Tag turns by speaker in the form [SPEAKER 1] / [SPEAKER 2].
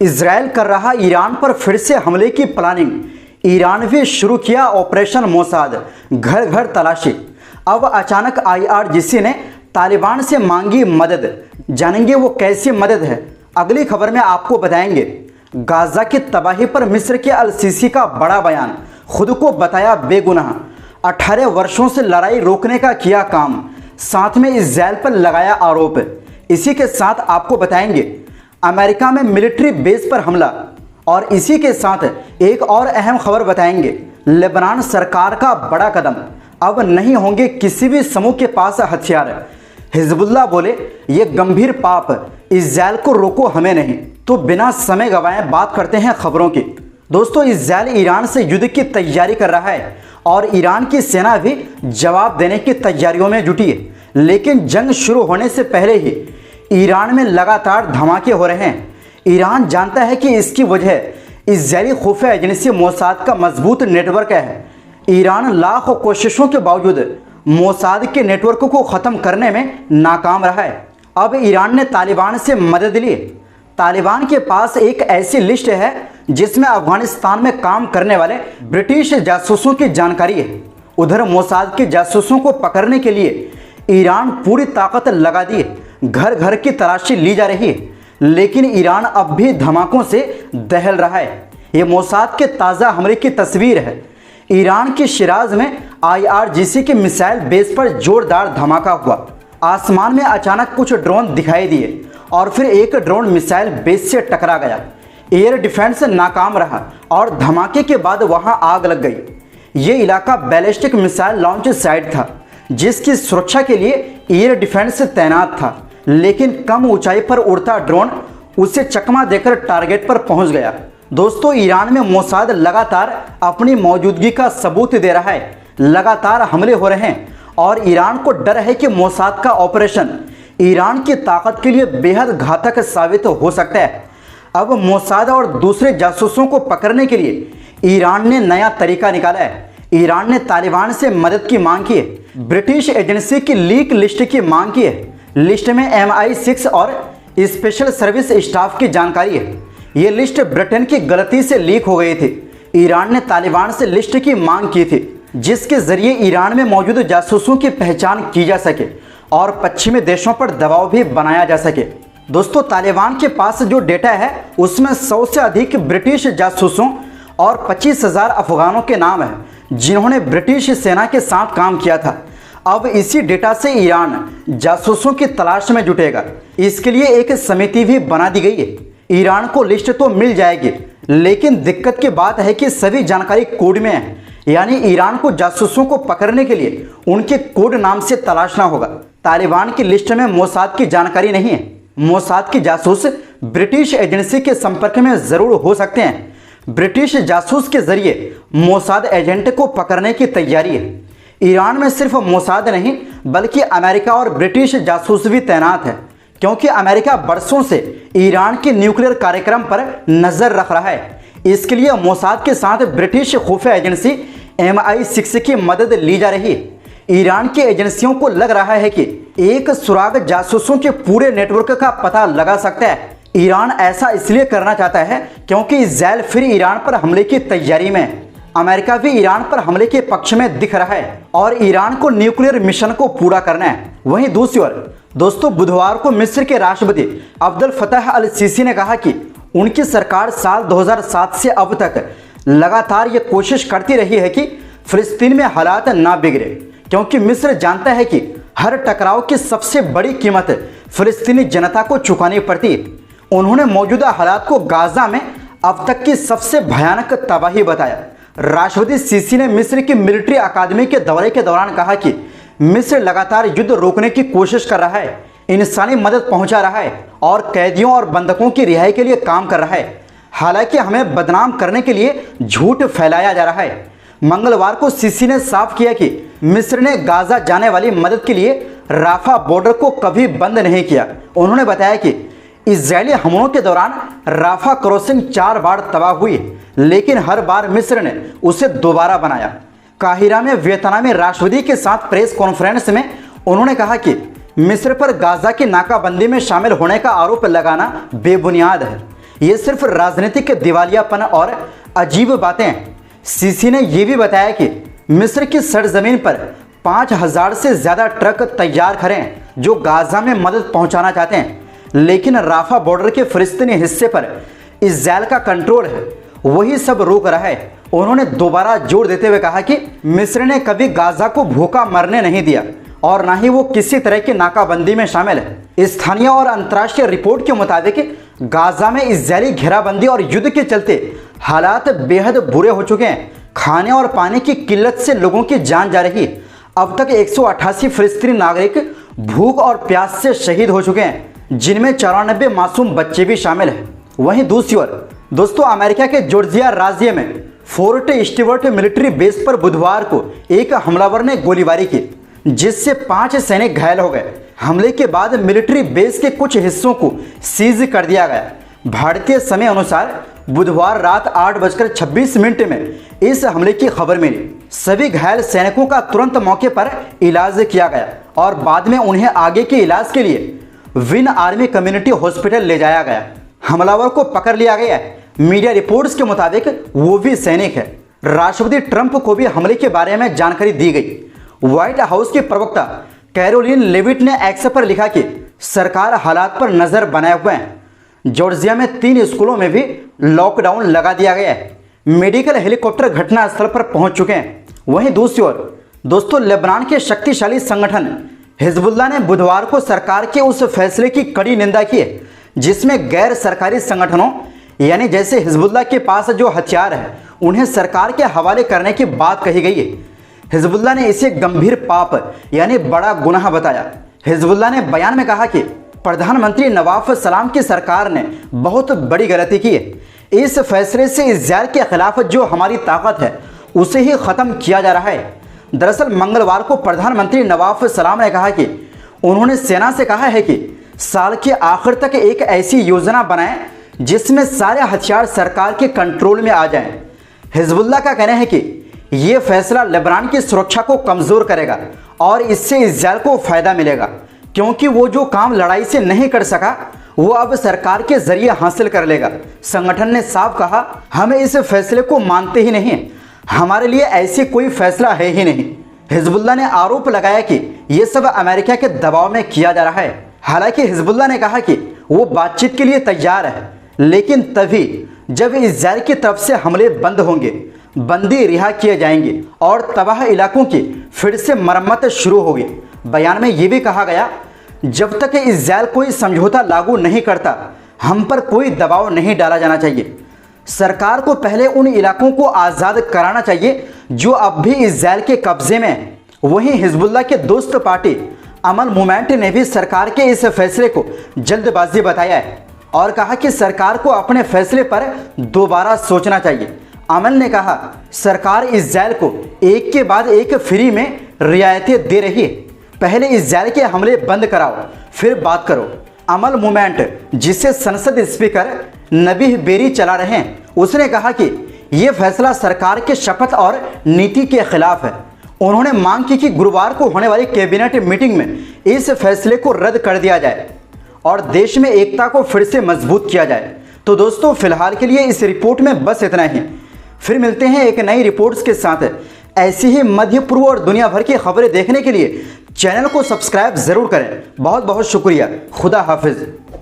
[SPEAKER 1] Israel कर रहा Iran पर फिर से हमले की प्लानिंग। ईरान भी शुरू किया ऑपरेशन मोसाद, घर घर तलाशी। अब अचानक IRGC ने तालिबान से मांगी मदद। जानेंगे वो कैसी मदद है, अगली खबर में आपको बताएंगे। गाजा की तबाही पर मिस्र के अल सीसी का बड़ा बयान, खुद को बताया बेगुनाह। 18 वर्षों से लड़ाई रोकने का किया काम, साथ में इजराइल पर लगाया आरोप। इसी के साथ आपको बताएंगे अमेरिका में मिलिट्री बेस पर हमला, और इसी के साथ एक और अहम खबर बताएंगे। लेबनान सरकार का बड़ा कदम, अब नहीं होंगे किसी भी समूह के पास हथियार। हिजबुल्लाह बोले ये गंभीर पाप, इजराइल को रोको हमें नहीं। तो बिना समय गंवाए बात करते हैं खबरों की। दोस्तों, इजराइल ईरान से युद्ध की तैयारी कर रहा है और ईरान की सेना भी जवाब देने की तैयारियों में जुटी है। लेकिन जंग शुरू होने से पहले ही ईरान में लगातार धमाके हो रहे हैं। ईरान जानता है कि इसकी वजह इजरायली खुफिया एजेंसी मोसाद का मजबूत नेटवर्क है। ईरान लाखों कोशिशों के बावजूद मोसाद के नेटवर्क को ख़त्म करने में नाकाम रहा है। अब ईरान ने तालिबान से मदद ली। तालिबान के पास एक ऐसी लिस्ट है जिसमें अफगानिस्तान में काम करने वाले ब्रिटिश जासूसों की जानकारी है। उधर मोसाद के जासूसों को पकड़ने के लिए ईरान पूरी ताकत लगा दी है। घर घर की तलाशी ली जा रही है, लेकिन ईरान अब भी धमाकों से दहल रहा है। ये मोसाद के ताज़ा हमले की तस्वीर है। ईरान के शिराज में IRGC के मिसाइल बेस पर जोरदार धमाका हुआ। आसमान में अचानक कुछ ड्रोन दिखाई दिए और फिर एक ड्रोन मिसाइल बेस से टकरा गया। एयर डिफेंस नाकाम रहा और धमाके के बाद वहां आग लग गई। ये इलाका बैलिस्टिक मिसाइल लॉन्च साइट था, जिसकी सुरक्षा के लिए एयर डिफेंस तैनात था। लेकिन कम ऊंचाई पर उड़ता ड्रोन उसे चकमा देकर टारगेट पर पहुंच गया। दोस्तों, ईरान में मोसाद लगातार अपनी मौजूदगी का सबूत दे रहा है। लगातार हमले हो रहे हैं और ईरान को डर है कि मोसाद का ऑपरेशन ईरान की ताकत के लिए बेहद घातक साबित हो सकता है। अब मोसाद और दूसरे जासूसों को पकड़ने के लिए ईरान ने नया तरीका निकाला है। ईरान ने तालिबान से मदद की मांग की है। ब्रिटिश एजेंसी की लीक लिस्ट की मांग की है। लिस्ट में MI6 और स्पेशल सर्विस स्टाफ की जानकारी है। ये लिस्ट ब्रिटेन की गलती से लीक हो गई थी। ईरान ने तालिबान से लिस्ट की मांग की थी, जिसके जरिए ईरान में मौजूद जासूसों की पहचान की जा सके और पश्चिमी देशों पर दबाव भी बनाया जा सके। दोस्तों, तालिबान के पास जो डेटा है उसमें 100 से अधिक ब्रिटिश जासूसों और 25,000 अफगानों के नाम है, जिन्होंने ब्रिटिश सेना के साथ काम किया था। अब इसी डेटा से ईरान जासूसों की तलाश में जुटेगा। इसके लिए एक समिति भी बना दी गई है। ईरान को लिस्ट तो मिल जाएगी, लेकिन दिक्कत की बात है कि सभी जानकारी कोड में है। यानी ईरान को जासूसों को पकड़ने के लिए उनके कोड नाम से तलाशना होगा। तालिबान की लिस्ट में मोसाद की जानकारी नहीं है। मोसाद के जासूस ब्रिटिश एजेंसी के संपर्क में जरूर हो सकते हैं। ब्रिटिश जासूस के जरिए मोसाद एजेंट को पकड़ने की तैयारी है। ईरान में सिर्फ मोसाद नहीं, बल्कि अमेरिका और ब्रिटिश जासूस भी तैनात है, क्योंकि अमेरिका बरसों से ईरान के न्यूक्लियर कार्यक्रम पर नजर रख रहा है। इसके लिए मोसाद के साथ ब्रिटिश खुफिया एजेंसी MI6 की मदद ली जा रही है। ईरान की एजेंसियों को लग रहा है कि एक सुराग जासूसों के पूरे नेटवर्क का पता लगा सकता है। ईरान ऐसा इसलिए करना चाहता है क्योंकि इजराइल फिर ईरान पर हमले की तैयारी में है। अमेरिका भी ईरान पर हमले के पक्ष में दिख रहा है और ईरान को न्यूक्लियर मिशन को पूरा करना है। वहीं दूसरी ओर दोस्तों, बुधवार को मिस्र के राष्ट्रपति अब्दुल फतह अल सीसी ने कहा कि उनकी सरकार साल 2007 से अब तक लगातार ये कोशिश करती रही है कि फिलिस्तीन में हालात ना बिगड़े, क्योंकि मिस्र जानता है कि हर टकराव की सबसे बड़ी कीमत फिलिस्तीनी जनता को चुकानी पड़ती है। उन्होंने मौजूदा हालात को गाजा में अब तक की सबसे भयानक तबाही बताया। राष्ट्रपति सीसी ने मिस्र की मिलिट्री अकादमी के दौरे के दौरान कहा कि मिस्र लगातार युद्ध रोकने की कोशिश कर रहा है, इंसानी मदद पहुंचा रहा है और कैदियों और बंधकों की रिहाई के लिए काम कर रहा है। हालांकि हमें बदनाम करने के लिए झूठ फैलाया जा रहा है। मंगलवार को सीसी ने साफ किया कि मिस्र ने गाजा जाने वाली मदद के लिए राफा बॉर्डर को कभी बंद नहीं किया। उन्होंने बताया कि इजरायली हमलों के दौरान राफा क्रॉसिंग 4 बार तबाह हुई, लेकिन हर बार मिस्र ने उसे दोबारा बनाया। काहिरा में वियतनामी राष्ट्रपति के साथ प्रेस कॉन्फ्रेंस में उन्होंने कहा कि मिस्र पर गाजा की नाकाबंदी में शामिल होने का आरोप लगाना बेबुनियाद है। ये सिर्फ राजनीतिक दिवालियापन और अजीब बातें हैं। सीसी ने यह भी बताया कि मिस्र की सरजमीन पर 5000 से ज़्यादा ट्रक तैयार खड़े हैं जो गाजा में मदद पहुंचाना चाहते हैं, लेकिन राफा बॉर्डर के फिलिस्तीनी हिस्से पर इस्राएल का कंट्रोल है, वही सब रोक रहा है। उन्होंने दोबारा जोर देते हुए कहा कि मिस्र ने कभी गाजा को भूखा मरने नहीं दिया और ना ही वो किसी तरह की नाकाबंदी में शामिल है। स्थानीय और अंतर्राष्ट्रीय रिपोर्ट के मुताबिक गाजा में इजरायली घेराबंदी और युद्ध के चलते हालात बेहद बुरे हो चुके हैं। खाने और पानी की किल्लत से लोगों की जान जा रही है। अब तक 188 फिलिस्तीनी नागरिक भूख और प्यास से शहीद हो चुके हैं, जिनमें 94 मासूम बच्चे भी शामिल हैं। वहीं दूसरी ओर दोस्तों, अमेरिका के जॉर्जिया राज्य में फोर्ट स्टीवर्ट मिलिट्री बेस पर बुधवार को एक हमलावर ने गोलीबारी की, जिससे 5 सैनिक घायल हो गए। हमले के बाद मिलिट्री बेस के कुछ हिस्सों को सीज कर दिया गया। भारतीय समय अनुसार बुधवार रात 8:26 में इस हमले की खबर मिली। सभी घायल सैनिकों का तुरंत मौके पर इलाज किया गया और बाद में उन्हें आगे के इलाज के लिए विन आर्मी कम्युनिटी हॉस्पिटल ले जाया गया। हमलावर को पकड़ लिया गया है। मीडिया रिपोर्ट्स के मुताबिक वो भी सैनिक है। राष्ट्रपति ट्रंप को भी हमले के बारे में जानकारी दी गई। व्हाइट हाउस के प्रवक्ता कैरोलिन लेविट ने एक्स पर लिखा कि सरकार हालात पर नजर बनाए हुए है। जॉर्जिया में 3 स्कूलों में भी लॉकडाउन लगा दिया गया है। मेडिकल हेलीकॉप्टर घटनास्थल पर पहुंच चुके हैं। वहीं दूसरी ओर दोस्तों, लेबनान के शक्तिशाली संगठन हिजबुल्लाह ने बुधवार को सरकार के उस फैसले की कड़ी निंदा की है, जिसमें गैर सरकारी संगठनों यानी जैसे हिजबुल्लाह के पास जो हथियार है उन्हें सरकार के हवाले करने की बात कही गई है। हिजबुल्लाह ने इसे गंभीर पाप यानी बड़ा गुनाह बताया। हिजबुल्लाह ने बयान में कहा कि प्रधानमंत्री नवाफ सलाम की सरकार ने बहुत बड़ी गलती की है। इस फैसले से इस्राएल के खिलाफ जो हमारी ताकत है उसे ही ख़त्म किया जा रहा है। दरअसल मंगलवार को प्रधानमंत्री नवाफ सलाम ने कहा कि उन्होंने सेना से कहा है कि साल के आखिर तक एक ऐसी योजना बनाएं जिसमें सारे हथियार सरकार के कंट्रोल में आ जाएं। हिजबुल्लाह का कहना है कि ये फैसला लेबनान की सुरक्षा को कमज़ोर करेगा और इससे इस्राएल को फ़ायदा मिलेगा, क्योंकि वो जो काम लड़ाई से नहीं कर सका वो अब सरकार के जरिए हासिल कर लेगा। संगठन ने साफ कहा, हम इस फैसले को मानते ही नहीं, हमारे लिए ऐसी कोई फैसला है ही नहीं। हिजबुल्लाह ने आरोप लगाया कि ये सब अमेरिका के दबाव में किया जा रहा है। हालांकि हिजबुल्लाह ने कहा कि वो बातचीत के लिए तैयार है, लेकिन तभी जब इस्राएल की तरफ से हमले बंद होंगे, बंदी रिहा किए जाएंगे और तबाह इलाकों की फिर से मरम्मत शुरू होगी। बयान में ये भी कहा गया, जब तक इस्राएल कोई समझौता लागू नहीं करता, हम पर कोई दबाव नहीं डाला जाना चाहिए। सरकार को पहले उन इलाकों को आज़ाद कराना चाहिए जो अब भी इस्राएल के कब्जे में है। वहीं हिजबुल्लाह के दोस्त पार्टी अमल मूवमेंट ने भी सरकार के इस फैसले को जल्दबाजी बताया है और कहा कि सरकार को अपने फैसले पर दोबारा सोचना चाहिए। अमल ने कहा, सरकार इस्राएल को एक के बाद एक फ्री में रियायतें दे रही है, पहले इस्राएल के हमले बंद कराओ फिर बात करो। अमल मूवमेंट, जिसे संसद स्पीकर नबीह बेरी चला रहे हैं, उसने कहा कि यह फैसला सरकार के शपथ और नीति के खिलाफ है। उन्होंने मांग की कि गुरुवार को होने वाली कैबिनेट मीटिंग में इस फैसले को रद्द कर दिया जाए और देश में एकता को फिर से मजबूत किया जाए। तो दोस्तों, फिलहाल के लिए इस रिपोर्ट में बस इतना ही। फिर मिलते हैं एक नई रिपोर्ट्स के साथ। ऐसी ही मध्य पूर्व और दुनिया भर की खबरें देखने के लिए चैनल को सब्सक्राइब जरूर करें। बहुत बहुत शुक्रिया। खुदा हाफिज।